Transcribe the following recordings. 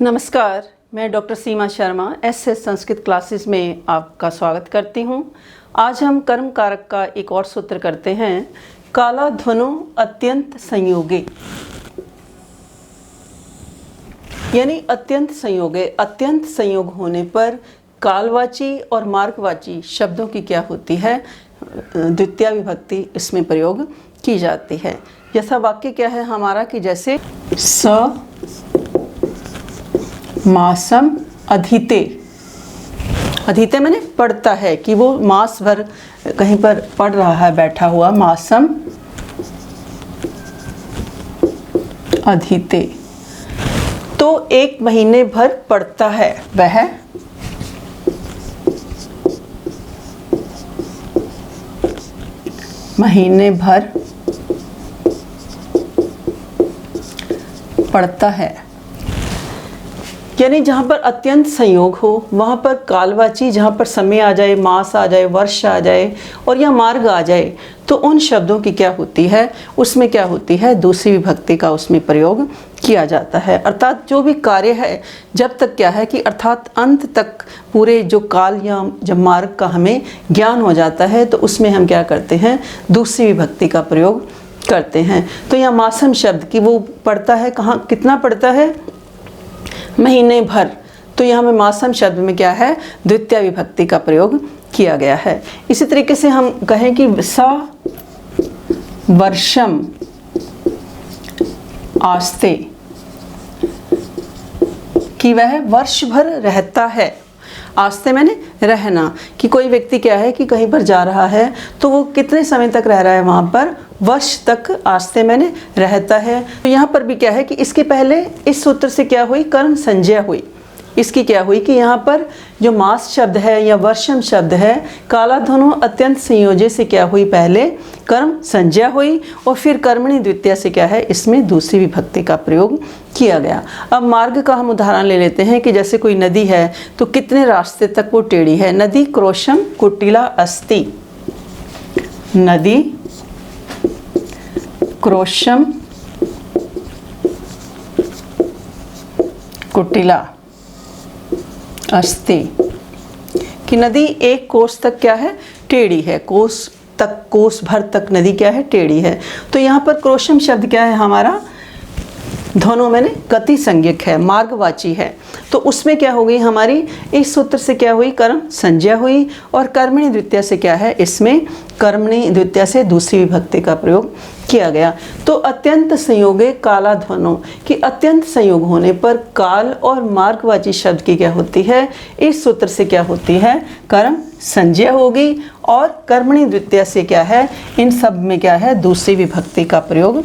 नमस्कार, मैं डॉक्टर सीमा Sharma SS Sanskrit classes में आपका स्वागत करती हूँ। आज हम कर्म कारक का एक और सूत्र करते हैं, काला ध्वनो अत्यंत संयोगे, यानी अत्यंत संयोगे। अत्यंत संयोग होने पर कालवाची और मार्गवाची शब्दों की क्या होती है, द्वितीया विभक्ति इसमें प्रयोग की जाती है। यथा वाक्य क्या है हमारा कि जैसे स मासम अधीते, अधीते मैंने पढ़ता है कि वो मास भर कहीं पर पढ़ रहा है बैठा हुआ, मासम अधीते, तो एक महीने भर पढ़ता है वह महीने भर पढ़ता है। यानी जहाँ पर अत्यंत संयोग हो वहाँ पर कालवाची, जहाँ पर समय आ जाए, मास आ जाए, वर्ष आ जाए और या मार्ग आ जाए, तो उन शब्दों की क्या होती है, उसमें क्या होती है, दूसरी विभक्ति का उसमें प्रयोग किया जाता है। अर्थात जो भी कार्य है जब तक क्या है कि अर्थात अंत तक पूरे जो काल या जब मार्ग का हमें ज्ञान हो जाता है तो उसमें हम क्या करते हैं, दूसरी विभक्ति का प्रयोग करते हैं। तो यहाँ मासम शब्द की वो पढ़ता है, कहाँ कितना पढ़ता है, महीने भर, तो यहाँ में मासम शब्द में क्या है, द्वितीय विभक्ति का प्रयोग किया गया है। इसी तरीके से हम कहें कि स वर्षम आस्ते, कि वह वर्ष भर रहता है। आस्ते मैंने रहना, कि कोई व्यक्ति क्या है कि कहीं पर जा रहा है तो वो कितने समय तक रह रहा है वहाँ पर, वर्ष तक आस्ते मैंने रहता है। तो यहाँ पर भी क्या है कि इसके पहले इस सूत्र से क्या हुई, कर्म संज्ञा हुई। इसकी क्या हुई कि यहाँ पर जो मास शब्द है या वर्षम शब्द है, काला ध्वनो अत्यंत संयोजे से क्या हुई, पहले कर्म संज्ञा हुई और फिर कर्मणि द्वितीया से क्या है, इसमें दूसरी विभक्ति का प्रयोग किया गया। अब मार्ग का हम उदाहरण ले लेते हैं कि जैसे कोई नदी है तो कितने रास्ते तक वो टेढ़ी है। नदी क्रोशम कुटिला अस्ति, नदी क्रोशम कुटिला अस्ति, कि नदी एक कोस तक क्या है, टेढ़ी है, कोस तक, कोस भर तक नदी क्या है, टेढ़ी है। तो यहाँ पर क्रोशम शब्द क्या है हमारा, ध्वनो मैंने गति संज्ञक है, मार्गवाची है। तो उसमें क्या हो गई हमारी, इस सूत्र से क्या हुई, कर्म संज्ञा हुई और कर्मणि द्वितीया से क्या है, इसमें कर्मणि द्वितीया से दूसरी विभक्ति का प्रयोग किया गया। तो अत्यंत संयोगे काला ध्वनो, कि अत्यंत संयोग होने पर काल और मार्गवाची शब्द की क्या होती है, इस सूत्र से क्या होती है, कर्म संज्ञा होगी और कर्मणि द्वितीया से क्या है, इन सब में क्या है, दूसरी विभक्ति का प्रयोग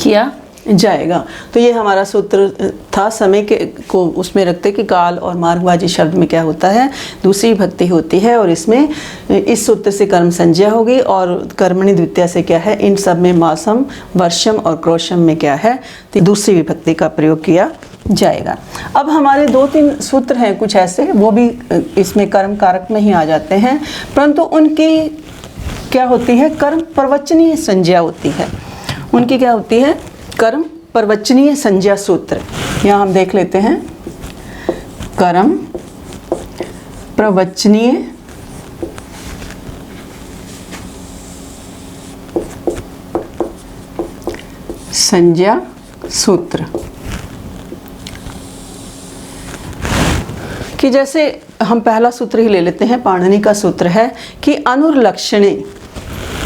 किया जाएगा। तो ये हमारा सूत्र था, समय के को उसमें रखते कि काल और मार्गवाची शब्द में क्या होता है, दूसरी विभक्ति होती है और इसमें इस सूत्र से कर्म संज्ञा होगी और कर्मणि द्वितीया से क्या है, इन सब में मासम, वर्षम और क्रोशम में क्या है, तो दूसरी विभक्ति का प्रयोग किया जाएगा। अब हमारे 2-3 सूत्र हैं कुछ ऐसे, वो भी इसमें कर्म कारक में ही आ जाते हैं, परंतु उनकी क्या होती है, कर्म प्रवचनीय संज्ञा होती है। उनकी क्या होती है, कर्म प्रवचनीय संज्ञा सूत्र। यहाँ हम देख लेते हैं, कर्म प्रवचनीय संज्ञा सूत्र, कि जैसे हम पहला सूत्र ही ले लेते हैं, पाणिनि का सूत्र है कि अनुर्लक्षणे।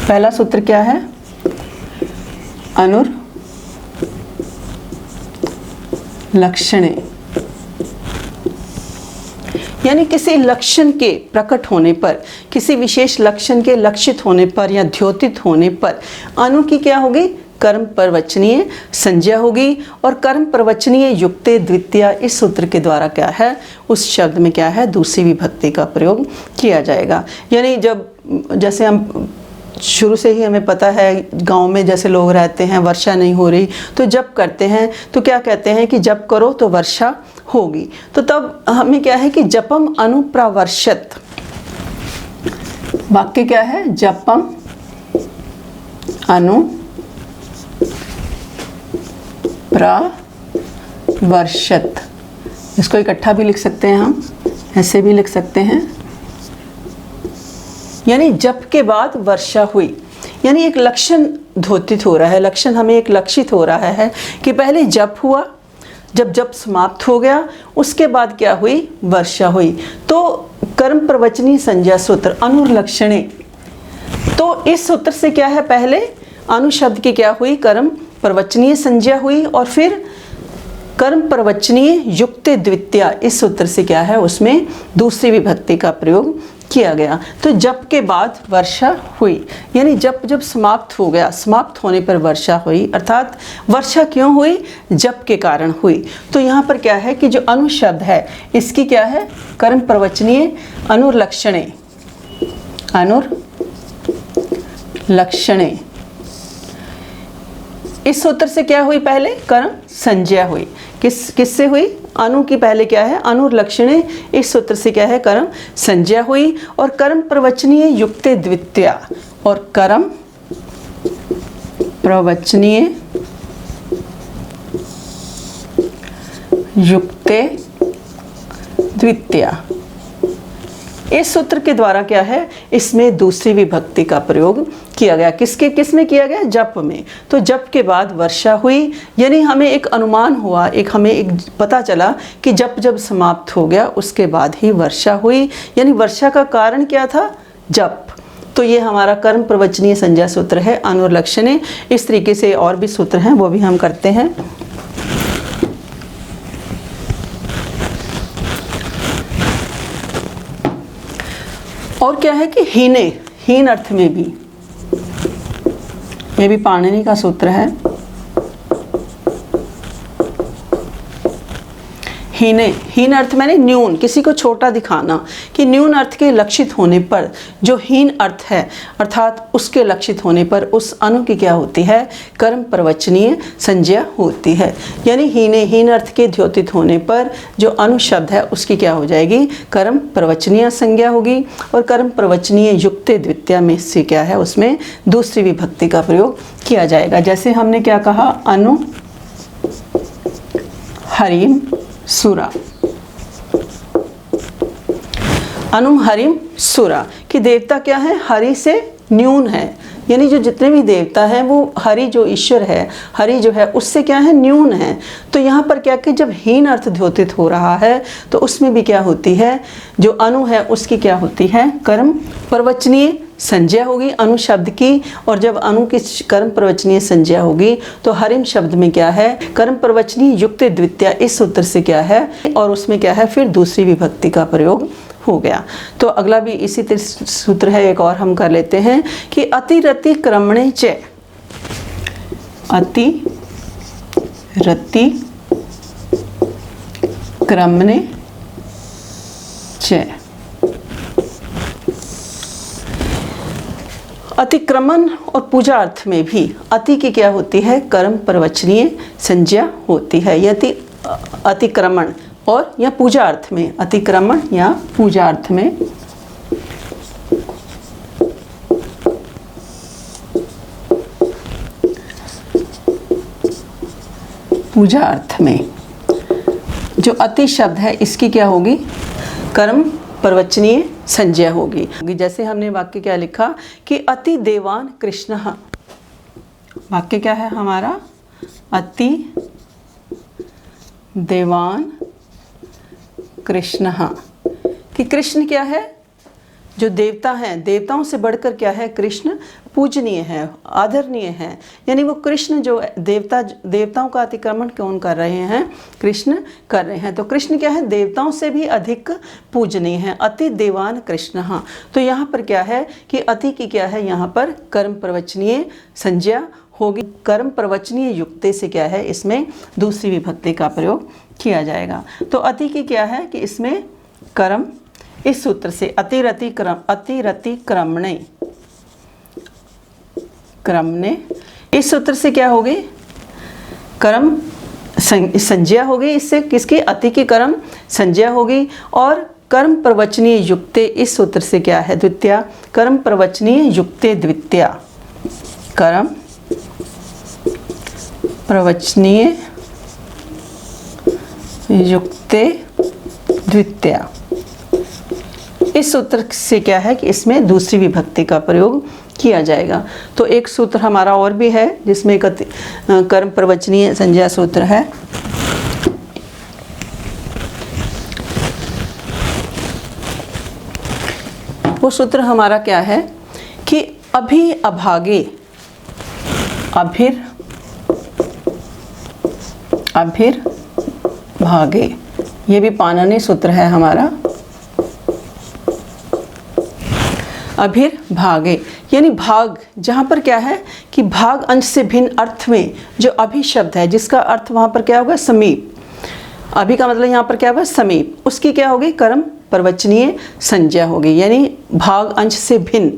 पहला सूत्र क्या है, लक्षणे, यानी किसी लक्षण के प्रकट होने पर, किसी विशेष लक्षण के लक्षित होने पर या द्योतित होने पर अनु की क्या होगी, कर्म प्रवचनीय संज्ञा होगी और कर्म प्रवचनीय युक्ते द्वितीया, इस सूत्र के द्वारा क्या है, उस शब्द में क्या है, दूसरी विभक्ति का प्रयोग किया जाएगा। यानी जब जैसे हम शुरू से ही हमें पता है गांव में जैसे लोग रहते हैं, वर्षा नहीं हो रही तो जप करते हैं, तो क्या कहते हैं कि जप करो तो वर्षा होगी। तो तब हमें क्या है कि जपम अनुप्रावर्षत, वाक्य क्या है, जपम अनु प्रवर्षत, इसको इकट्ठा भी लिख सकते हैं, हम ऐसे भी लिख सकते हैं। यानी जप के बाद वर्षा हुई, यानी एक लक्षण द्योतित हो रहा है, लक्षण हमें एक लक्षित हो रहा है कि पहले जप हुआ, जब जप समाप्त हो गया उसके बाद क्या हुई, वर्षा हुई। तो कर्म प्रवचनीय संज्ञा सूत्र अनुर्लक्षणे, तो इस सूत्र से क्या है, पहले अनु शब्द की क्या हुई, कर्म प्रवचनीय संज्ञा हुई, और फिर कर्म प्रवचनीय युक्त द्वितीया, इस सूत्र से क्या है, उसमें दूसरी विभक्ति का प्रयोग किया गया। तो जप के बाद वर्षा हुई, यानी जप जब समाप्त हो गया, समाप्त होने पर वर्षा हुई, अर्थात वर्षा क्यों हुई, जप के कारण हुई। तो यहाँ पर क्या है कि जो अनु शब्द है इसकी क्या है, कर्म प्रवचनीय अनुर्लक्षणे, अनुर्लक्षणे, इस सूत्र से क्या हुई, पहले कर्म संज्ञा हुई, किससे हुई, अनु की पहले क्या है, अनुर्लक्षणे, इस सूत्र से क्या है, कर्म संज्ञा हुई, और कर्म प्रवचनीय युक्त द्वितीया, और कर्म प्रवचनीय युक्त द्वितीया, इस सूत्र के द्वारा क्या है, इसमें दूसरी विभक्ति का प्रयोग किया गया। किसमें किया गया, जप में। तो जप के बाद वर्षा हुई, यानी हमें एक अनुमान हुआ, हमें एक पता चला कि जप जब समाप्त हो गया उसके बाद ही वर्षा हुई, यानी वर्षा का कारण क्या था, जप। तो ये हमारा कर्म प्रवचनीय संज्ञा सूत्र है अनुर्लक्षणे। इस तरीके से और भी सूत्र हैं, वो भी हम करते हैं। और क्या है कि हीने, हीन अर्थ में भी, ये भी पाणिनि का सूत्र है। हीने, हीन अर्थ मैंने न्यून, किसी को छोटा दिखाना, कि न्यून अर्थ के लक्षित होने पर जो हीन अर्थ है, अर्थात उसके लक्षित होने पर उस अनु की क्या होती है, कर्म प्रवचनीय संज्ञा होती है। यानी हीने, हीन अर्थ के द्योतित होने पर जो अनु शब्द है उसकी क्या हो जाएगी, कर्म प्रवचनीय संज्ञा होगी, और कर्म प्रवचनीय युक्त द्वितीया में से क्या है, उसमें दूसरी विभक्ति का प्रयोग किया जाएगा। जैसे हमने क्या कहा, अनु हरिम सुरा, अनुम हरिम सुरा, कि देवता क्या है, हरि से न्यून है, यानी जो जितने भी देवता हैं वो हरि जो ईश्वर है, हरि जो है उससे क्या है, न्यून है। तो यहाँ पर क्या कि जब हीन अर्थ द्योतित हो रहा है तो उसमें भी क्या होती है, जो अनु है उसकी क्या होती है, कर्म प्रवचनीय संज्ञा होगी अनु शब्द की, और जब अनु की कर्म प्रवचनीय संज्ञा होगी तो हरिम शब्द में क्या है, कर्म प्रवचनीय युक्त द्वितीया, इस सूत्र से क्या है, और उसमें क्या है, फिर दूसरी विभक्ति का प्रयोग हो गया। तो अगला भी इसी सूत्र है, एक और हम कर लेते हैं कि अतिरति क्रमणे च, अतिरति क्रमणे च, अतिक्रमण और पूजा अर्थ में भी अति की क्या होती है, कर्म प्रवचनीय संज्ञा होती है। यदि अतिक्रमण और या पूजा अर्थ में, अतिक्रमण या पूजा अर्थ में, पूजा अर्थ में जो अति शब्द है इसकी क्या होगी, कर्म प्रवचनीय संज्ञा होगी। जैसे हमने वाक्य क्या लिखा कि अति देवान कृष्ण, वाक्य क्या है हमारा, अति देवान कृष्ण, कि कृष्ण क्या है, जो देवता हैं, देवताओं से बढ़कर क्या है, कृष्ण पूजनीय है, आदरणीय है। यानी वो कृष्ण जो देवताओं का अतिक्रमण कौन कर रहे हैं, कृष्ण कर रहे हैं। तो कृष्ण क्या है, देवताओं से भी अधिक पूजनीय है, अति देवान कृष्ण। तो यहाँ पर क्या है कि अति की क्या है, यहाँ पर कर्म प्रवचनीय संज्ञा होगी, कर्म प्रवचनीय युक्ते से क्या है, इसमें दूसरी विभक्ति का प्रयोग किया जाएगा। तो अति की क्या है कि इसमें कर्म, इस सूत्र से अतिरति क्रमणे, क्रमणे, इस सूत्र से क्या होगी, कर्म संज्ञा होगी, इससे किसकी, अति की कर्म संज्ञा होगी, और कर्म प्रवचनीय युक्ते, इस सूत्र से क्या है, द्वितीया, कर्म प्रवचनीय युक्ते द्वितीया, कर्म प्रवचनीय युक्ते द्वितीया। इस सूत्र से क्या है कि इसमें दूसरी विभक्ति का प्रयोग किया जाएगा। तो एक सूत्र हमारा और भी है जिसमें कर्म प्रवचनीय संज्ञा सूत्र है। वो सूत्र हमारा क्या है कि अभि अभागे, अभिर भागे, ये भी पाणिनि सूत्र है हमारा। अभिर भागे यानी भाग, जहाँ पर क्या है कि भाग अंश से भिन्न अर्थ में जो अभि शब्द है जिसका अर्थ वहाँ पर क्या होगा समीप, अभि का मतलब यहाँ पर क्या होगा समीप, उसकी क्या होगी कर्म प्रवचनीय संज्ञा होगी। यानी भाग अंश से भिन्न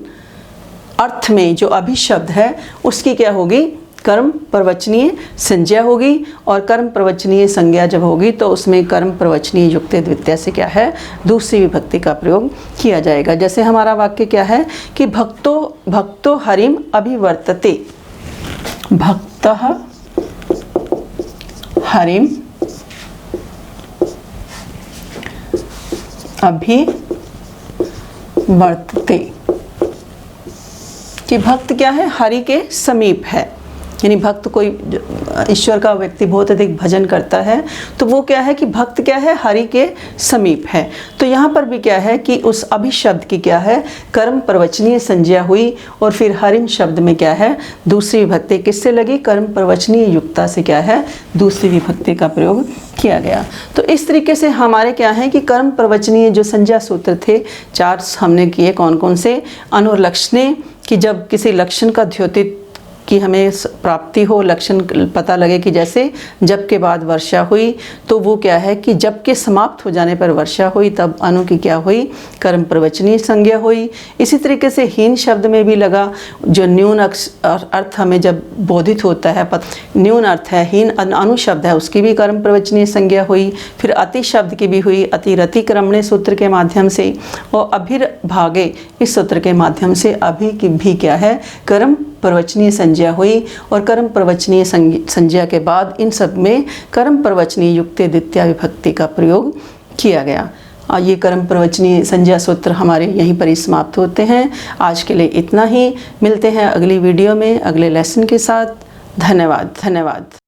अर्थ में जो अभि शब्द है उसकी क्या होगी कर्म प्रवचनीय संज्ञा होगी। और कर्म प्रवचनीय संज्ञा जब होगी तो उसमें कर्म प्रवचनीय युक्ते द्वितीया से क्या है दूसरी विभक्ति का प्रयोग किया जाएगा। जैसे हमारा वाक्य क्या है कि भक्तो हरिम अभिवर्तते, भक्तः हरिम अभिवर्तते, कि भक्त क्या है हरि के समीप है। यानी भक्त कोई ईश्वर का व्यक्ति बहुत अधिक भजन करता है तो वो क्या है कि भक्त क्या है हरि के समीप है। तो यहाँ पर भी क्या है कि उस अभि शब्द की क्या है कर्म प्रवचनीय संज्ञा हुई और फिर हरिम शब्द में क्या है दूसरी विभक्ति किससे लगी कर्म प्रवचनीय युक्ता से क्या है दूसरी विभक्ति का प्रयोग किया गया। तो इस तरीके से हमारे क्या है कि कर्म प्रवचनीय जो संज्ञा सूत्र थे 4 हमने किए। कौन कौन से? अनुलक्षणे, कि जब किसी लक्षण का द्योतित कि हमें प्राप्ति हो, लक्षण पता लगे कि जैसे जब के बाद वर्षा हुई तो वो क्या है कि जब के समाप्त हो जाने पर वर्षा हुई तब अनु की क्या हुई कर्म प्रवचनीय संज्ञा हुई। इसी तरीके से हीन शब्द में भी लगा, जो न्यून अर्थ हमें जब बोधित होता है न्यून अर्थ है हीन अनु शब्द है उसकी भी कर्म प्रवचनीय संज्ञा हुई। फिर अति शब्द की भी हुई अतिरति क्रमणे सूत्र के माध्यम से, और अभिर भागे इस सूत्र के माध्यम से अभि की भी क्या है कर्म प्रवचनीय संज्ञा हुई। और कर्म प्रवचनीय संज्ञा के बाद इन सब में कर्म प्रवचनीय युक्ते द्वितीया विभक्ति का प्रयोग किया गया। ये कर्म प्रवचनीय संज्ञा सूत्र हमारे यहीं पर ही समाप्त होते हैं। आज के लिए इतना ही, मिलते हैं अगली वीडियो में अगले लेसन के साथ। धन्यवाद।